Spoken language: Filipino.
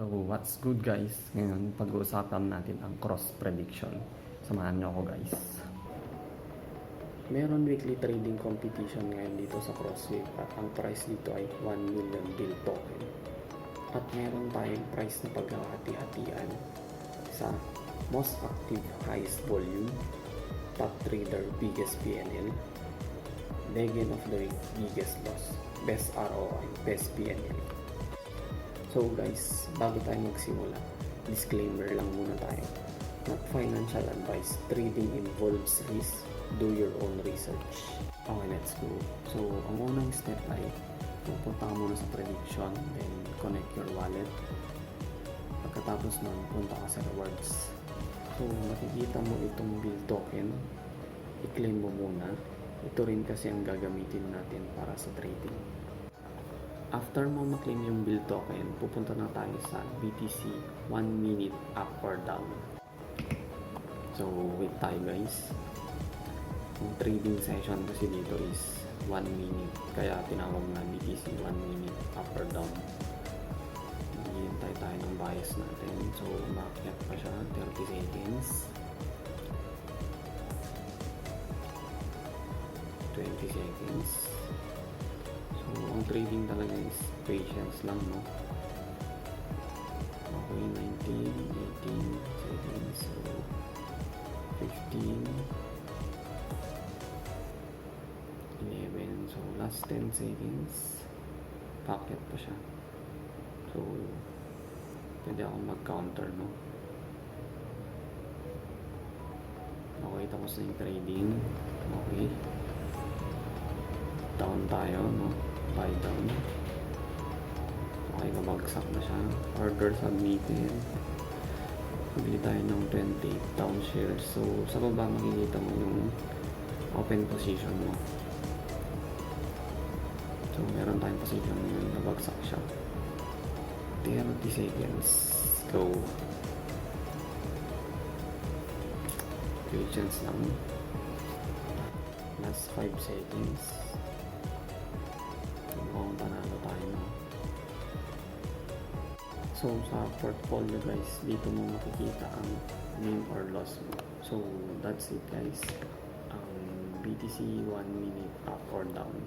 So, what's good guys? Ngayon, pag-uusapan natin ang cross prediction. Samahan niyo ako guys. Meron weekly trading competition ngayon dito sa CrossWave at ang price dito ay 1 million bill token. At meron tayong price na paghahati-hatian sa most active highest volume, top trader biggest PNL, legend of the week biggest loss, best ROI, best PNL. So guys, bago tayo magsimula, disclaimer lang muna tayo. Not financial advice, trading involves risk, do your own research. Okay, let's go. So, ang unang step ay pupunta ka muna sa prediction, then connect your wallet. Pagkatapos nun, punta ka sa rewards. So, makikita mo itong bill token, i-claim mo muna. Ito rin kasi ang gagamitin natin para sa trading. After mo maklaim yung bill token, pupunta na tayo sa BTC 1 minute up or down. So, wait tayo guys. Yung trading session kasi dito is 1 minute. Kaya tinawag na BTC 1 minute up or down. Hihintay tayo ng bias natin. So, umakyat pa siya. 30 seconds. 20 seconds. So, ang trading talaga is patience lang, no? Okay, 19, 18 seconds, so 15, 11, so last 10 seconds, packet pa siya. So, pwede akong mag-counter, no? Okay, tapos na yung trading. Okay. Down tayo, no? Buy down. Okay, nabagsak na siya. Order submitted. Bili tayo ng 28 down shares. So, sa baba makikita mo yung open position mo. So, meron tayong position ngayon. Nabagsak siya. 30 seconds. Go. Patience lang. Last 5 seconds. Mukhang panalo tayo, no? So, sa portfolio guys, dito mo makikita ang win or loss mo. So, that's it guys. Ang BTC 1 minute up or down.